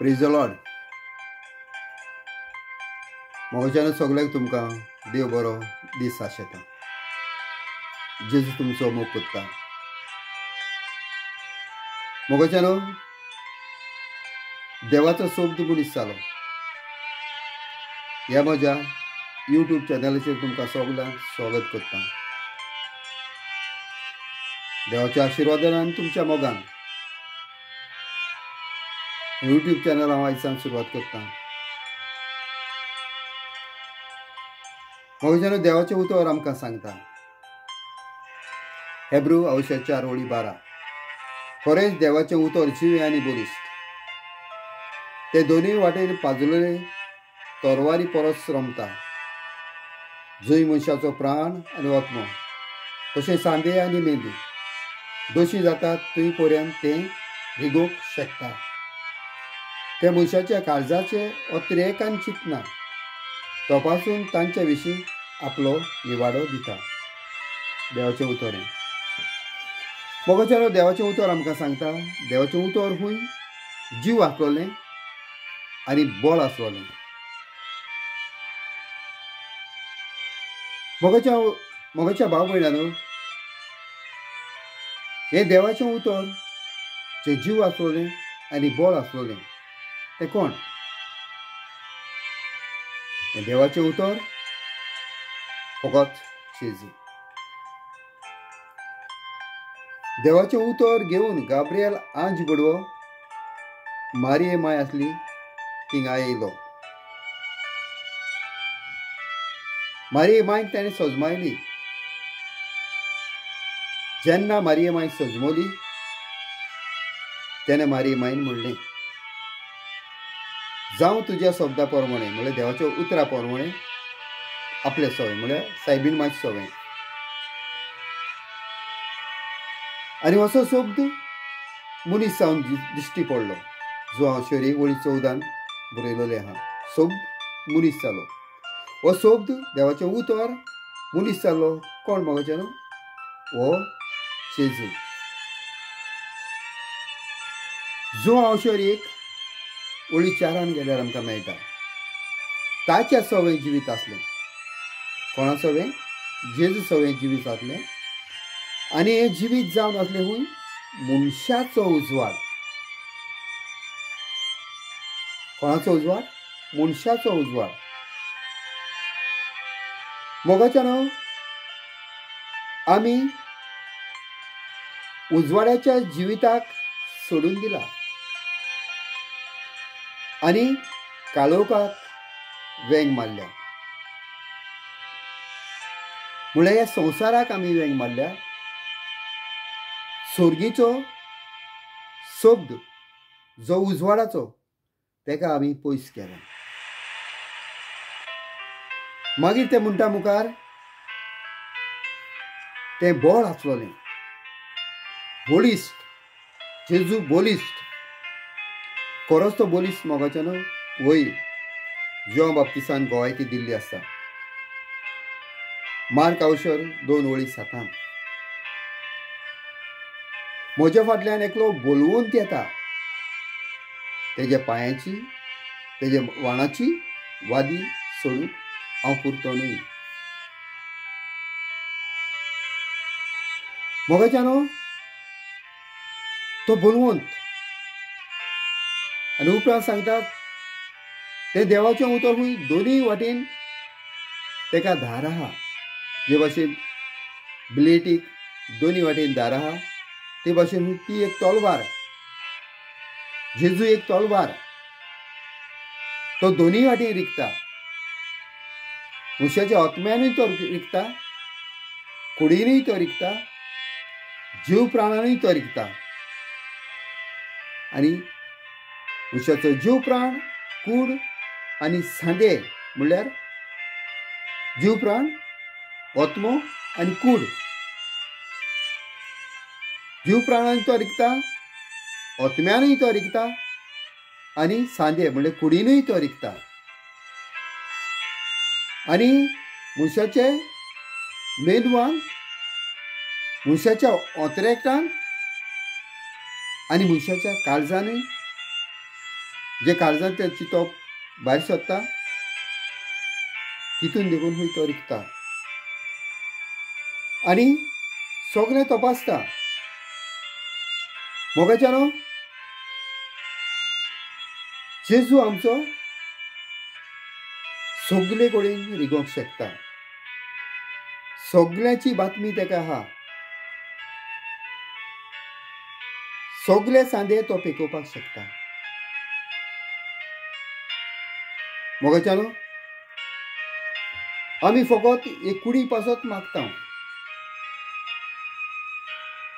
Praise the Lord. मोगाच्यान सगळ्यांक तुमकां देव बरो दीस आशेता. जेजू तुमचो मोग करता. मोगाच्यान देवाचो सोब मनीस जालो. ह्या म्हज्या यूट्यूब चॅनलाचेर तुमकां सगळ्यांक स्वागत करता. देवाच्या आशिर्वादान आनी तुमच्या मोगान यूट्यूब चॅनल हांव आयसान सुरवात करता. मोगाच्यान देवाचें उतर आमकां सांगता. हेब्रू 4:12. खरेंच देवाचें उतर जिवे आनी बलिश्ट. ते दोनूय वाटेन पाजलेले तरवारी परस रमता. जंय मनशाचो प्राण आनी आत्मो तशें सांदे आनी मेंदू दोशी जातात थंय पर्यंत तें रिगोवंक शकता. ते मनशाच्या काळजाचे अत्रेकान चिंतना तपासून तांच्या विशीं आपलो निवाडो दिता. देवाचें उतर. मोगाच्यान देवाचें उतर आमकां सांगता. देवाचें उतर खूंय जीव आसलोलें आनी बळ आसलोलें. मोगाच्या भाव भयणानो, हें देवाचें उतर जें जीव आसलोलें आनी बळ आसलोलें तें कोण? हें देवाचें उतर फकत जेजू. देवाचें उतर घेवन गाब्रिएल आंज बडवो मारये माय आसली थिंगा येयलो. मारये मायक ताणें सजमायली. जेन्ना मारये माय सजमवली तेन्ना मारये मायन म्हणलें, जावं तुज्या शब्दा प्रमाणे म्हळ्यार देवाच्या उतरा प्रमाणे आपले सवय म्हळ्यार सायबीन मातशी सवय. आनी असो शब्द मनीस जावन दिश्टी पडलो जो हांव शेरी वळी 14 बरयलोले आहा. शब्द मनीस जालो. हो शब्द देवाचें उतर मनीस जालो. कोण मोगाच्यान? हो जेजू. जो हांव शेरीक वळी 4 गेल्यार आमकां मेळटा. ताच्या सवय जिवीत आसलें. कोणा सवय? जेजू सवय जिवीत आसलें. आनी हें जिवीत जावन आसलें खूंय मनशाचो उजवाड. कोणाचो उजवाड? मनशाचो उजवाड. मोगाच्यान आमी उजवाड्याच्या जिविताक सोडून दिला आनी काळोखाक वेंग मारल्या. म्हळ्यार ह्या संवसाराक आमी वेंग मारल्या. सोर्गीचो शब्द जो उजवाडाचो तेका आमी पयस केला. मागीर ते म्हणटा मुखार तें बळ आसलोलें. बोलिश्ट. जेजू बोलिश्ट. खरोच तो बोलिश्ट मोगाच्यान वयर जॉन बाप्तिस्तान गोवायती दिल्ली आसता. मार्क 2:7. म्हज्या फाटल्यान एकलो बोलवंत येता. तेज्या पांयाची तेज्या वाणाची वादी सोडूंक हांव पुरतो न्हय. मोगाच्यान तो बोलवंत आनी उपरांत सांगतात ते देवाचें उतर खूंय दोनूय वाटेन तेका धार आहा. जे भाशेन ब्लेटीक दोनूय वाटेन धार आहा ते भाशेन ती एक तलवार. जेजू एक तलवार. तो दोनूय वाटेन रिकता. मनशाच्या आत्म्यानूय तो रिकता, कुडीनूय तो रिकता, जीव प्राणानूय तो रिकता. आनी मनशाचो जीव प्राण, कूड आनी सांदे म्हणल्यार जीव प्राण, आत्मो आनी कूड. जीव प्राणान तो रिकता, आत्म्यानूय तो रिकता आनी सांदे म्हणल्यार कुडीनूय तो रिकता. आनी मनशाचे मेंदवान, मनशाच्या ओंतरेकान आनी मनशाच्या काळजानूय जे काळजांत ते चिंतप भायर सरता तितून देखून खंय तो रिकता आनी सगळें तपासता. मोगाच्यानो जेजू आमचो सगळे कडेन रिगोंक शकता. सगळ्याची बातमी ताका आहा. सगळे सांदे तो पेकोवपाक शकता. मोगाच्यानो आमी फकत एक कुडी पासत मागता.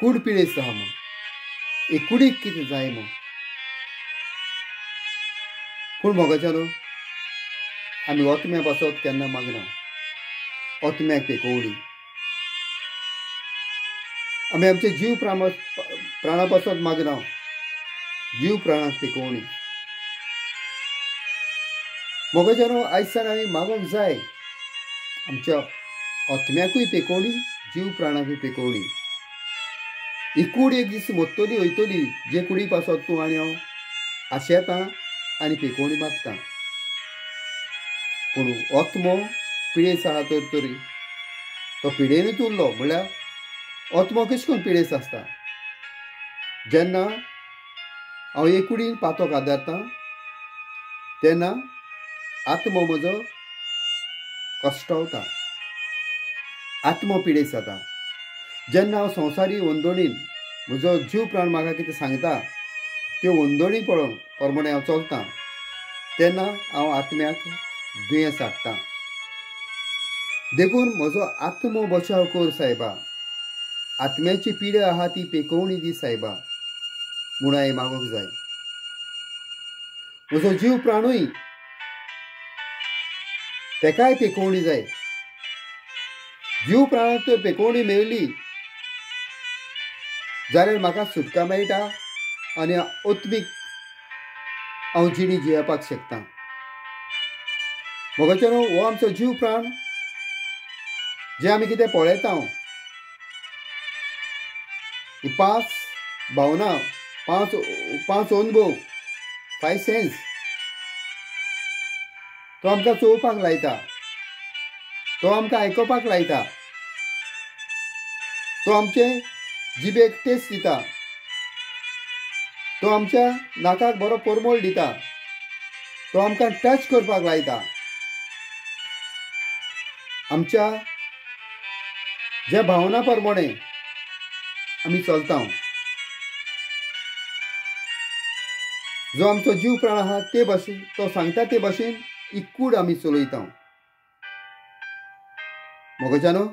कूड पिळेस आहा म्हूण, एक कुडीक कितें जाय म्हूण. पूण मोगाच्यानो आमी ओतम्या पासत केन्ना मागना. ओतम्याक पेकोवणी आमी आमचे जीव प्राणा पासत मागना. जीव प्राणाक पेकोवणी. मोगाच्यानो आयज सान आमी मागोंक जाय आमच्या ओतम्याकूय पेकोवणी, जीव प्राणाकूय पेकोवणी. ही कूड एक दीस मोडटली वयतली, जे कुडी पासत तूं आनी हांव आशेता आनी पेकोवणी मागता. पूण ओतमो पिळेस आहा तर तरी तो पिडेनूच उरलो. म्हळ्यार ओतमो कशें करून पिडेस आसता. जेन्ना हांव एक कुडीन पातो कादारता तेन्ना आत्मो म्हजो कश्टावता. आत्मो पिडेस जाता. जेन्ना हांव संवसारी वंदोणीन म्हजो जीव प्राण म्हाका कितें सांगता त्यो वंदोणी पळोवन प्रमाणे हांव चलतां तेन्ना हांव आत्म्याक दुयेंस हाडटां. देखून म्हजो आत्मो बचाव कर सायबा. आत्म्याची पिडे आहा ती पेकोवणी दी सायबा म्हूण हांवें मागोंक जाय. म्हजो जीव प्राणूय तेकाय पेकोवणी जाय. जीव प्राणाक तर पेकोवणी मेळ्ळी जाल्यार म्हाका सुटका मेळटा आनी ओत्मीक हांव जिणी जियेवपाक शकता. मोगाच्यानो हो आमचो जीव प्राण जे आमी कितें पळयता ही 5 भावना, 5 अनुभव, 5 सेन्स तो आमकां चोवपाक लायता. तो आमकां आयकोपाक लायता. तो आमचे जिबेक टेस्ट दिता. तो आमच्या नाकाक बरो परमळ दिता. तो आमकां टच करपाक लायता. आमच्या ज्या भावना प्रमाणे आमी चलता जो आमचो जीव प्राण आहा ते भाशेन तो सांगता ते भाशेन ही कूड आमी चलयता. मोगाच्यानो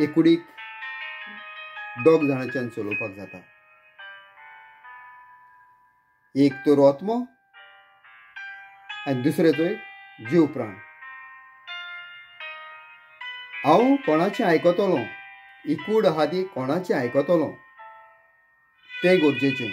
एक कुडीक 2 जाणांच्यान चलोवपाक जाता. एक तर ओतमो आनी दुसरे तर जीव प्राण. हांव कोणाचें आयकतलो. ही कूड आहा ती कोणाचें आयकतलो तें गरजेचें.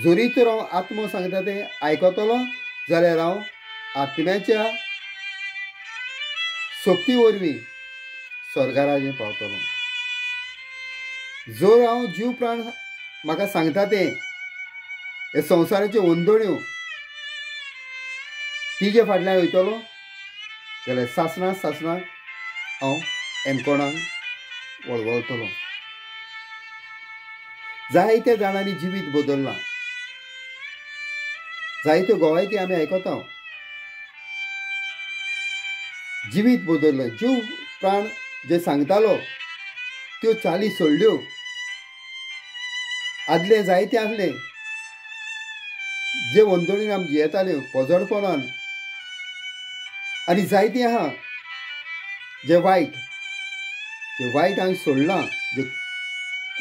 जरी तर हांव आत्मो सांगता तें आयकतलो जाल्यार हांव आत्म्याच्या सोबती वरवीं स्वर्गाराजें पावतलो. जर हांव जीव प्राण म्हाका सांगता तें हे संवसाराच्यो वंदोण्यो तिजे फाटल्यान वयतलो जाल्यार सासणां हांव एमकोणान वळवळतलो. जायत्या जाणांनी जिवीत बदल्लां. जायत्यो गोवायकी आमी आयकता. जिवीत बदल्लें. जीव प्राण जे सांगतालो त्यो चाली सोडल्यो. आदले जायते आसले जे वंदोणीन आमी जियेताल्यो पोजडपणान आनी जायती आहा जे वायट हांवें सोडलां. जे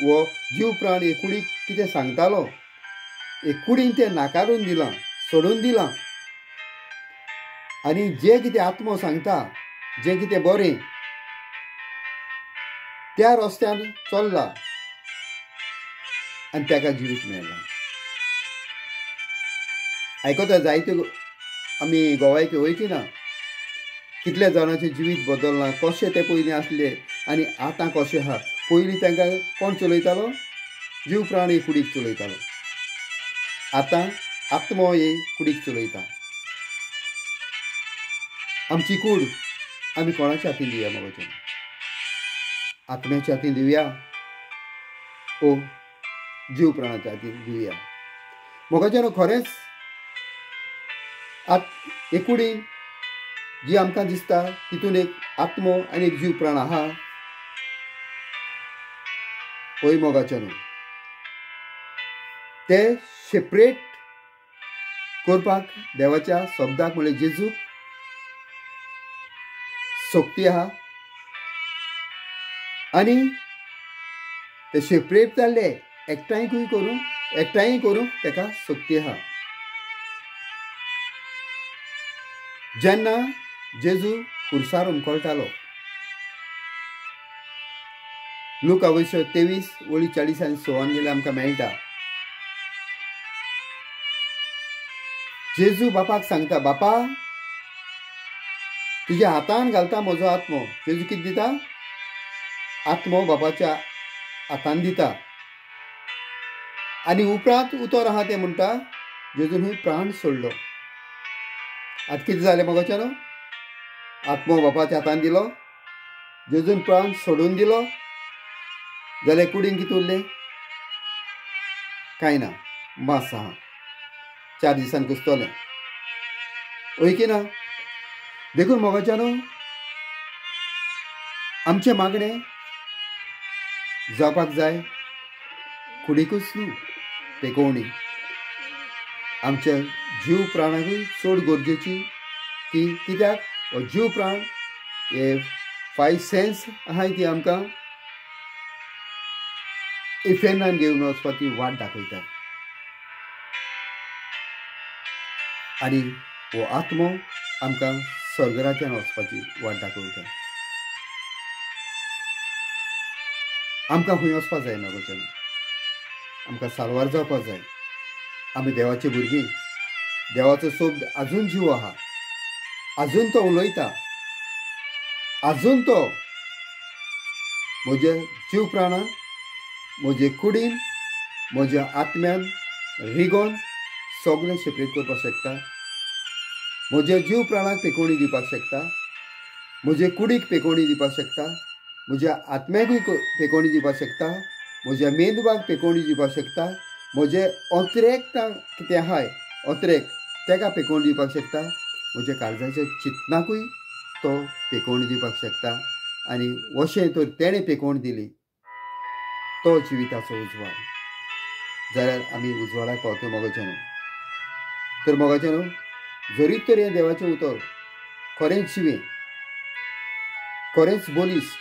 वो जीव प्राण एक कुडीक कितें सांगतालो एक कुडीन तें नाकारून दिलां, सोडून दिलां. आनी जें कितें आत्मो सांगता, जें कितें बरें त्या रस्त्यान चल्ला आनी ताका जिवीत मेळ्ळां. आयकता जायत्यो आमी गोवायकी वयची ना. कितल्या जाणांचें जिवीत बदललां. कशें ते पयलीं आसले आनी आतां कशें आहा. पयलीं तांकां कोण चलयतालो? जीव प्राण एक कुडीक चलयतालो. आतां आत्मो हे कुडीक चलयता. आमची कूड आमी कोणाच्या हातीन दिवया मोगाचें? आत्म्याच्या हातीन दिवया ओ जीव प्राणाच्या हातीन दिवया? मोगाचें खरेंच हे कुडीन जी आमकां दिसता तितून एक आत्मो आनी एक जीव प्राण आहा. पळय मोगाचें ते सेपरेट करपाक देवाच्या शब्दाक म्हणल्यार जेजूक सोक्ती आहा आनी ते सेपरेट जाल्ले एकठांय करूंक ताका सोक्ती आहा. जेन्ना जेजू खुर्सार उमकळटालो, लूक 23:40-46 गेल्यार आमकां मेळटा. जेजू बापाक सांगता, बापा तुज्या हातान घालता म्हजो आत्मो. जेजू कितें दिता? आत्मो बापाच्या हातान दिता. आनी उपरांत उतर आहा तें म्हणटा जेजून प्राण सोडलो. आतां कितें जालें मोगाचें? आत्मो बापाच्या हातान दिलो, जेजून प्राण सोडून दिलो, जाल्यार कुडीन कितें उरलें? कांय ना, मास आहा. 4 दिसान कुसतलें. वय की ना? देखून मोगाचें आमचें मागणें जावपाक जाय कुडीकूच न्हू, पेकोवणी. आमच्या जीव प्राणाकूय चड गरजेची ती. कित्याक हो जीव प्राण हे 5 सेन्स आहाय ती आमकां इफेनान घेवन वचपाची वाट दाखयता. आनी हो आत्मो आमकां स्वर्गराज्यान वचपाची वाट दाखयता. आमकां खंय वचपाक जाय मोगाचें? आमकां साल्वार जावपाक जाय. आमी देवाची भुरगीं. देवाचो शब्द आजून जीव आहा, आजून तो उलयता, आजून तो म्हज्या जीव प्राणान, म्हजे कुडीन, म्हज्या आत्म्यान रिगोन सगळें सेपरेट करपाक शकता. म्हज्या जीव प्राणाक पेकोवणी दिवपाक शकता, म्हजे कुडीक पेकोवणी दिवपाक शकता, म्हज्या आत्म्याकूय पेकोवणी दिवपाक शकता, म्हज्या मेंदवाक पेकोवणी दिवपाक शकता, म्हजे अंतरेक कितें आहाय अंतरेक ताका पेकोवणी दिवपाक शकता, म्हज्या काळजाच्या चिंतनाकूय तो पेकोवणी दिवपाक शकता. आनी अशें तर तेणें पेकोवणी दिली तो जिविताचो उजवाड. जाल्यार आमी उजवाडाक पावता मोगाचें न्हू. तर मोगाचें न्हू, जरी तर हें देवाचें उतर खरेंच जिवें, खरेंच बोलिस्ट,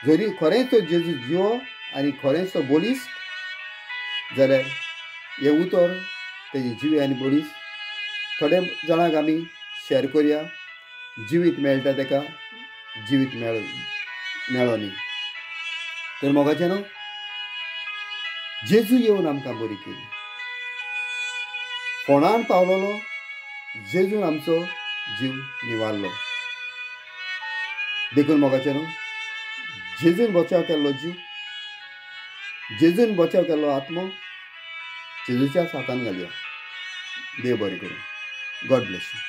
जरी खरेंच तो जेजू जिवो आनी खरेंच तो बोलिस्ट, जाल्यार हें उतर तेजे जिवे आनी बोलीस थोड्या जाणांक आमी शेअर करया. जिवीत मेळटा ताका जिवीत मेळो न्ही. तर मोगाचें न्हू, जेजू येवन आमकां बरी केली. फोंडान पावलोलो, जेजून आमचो जीव निवारलो. देखून मोगाचें न्हू, जेजून बचाव केल्लो जीव, जेजून बचाव केल्लो आत्मो जेजूच्याच हातान घालया. देव बरें करूं. God bless you.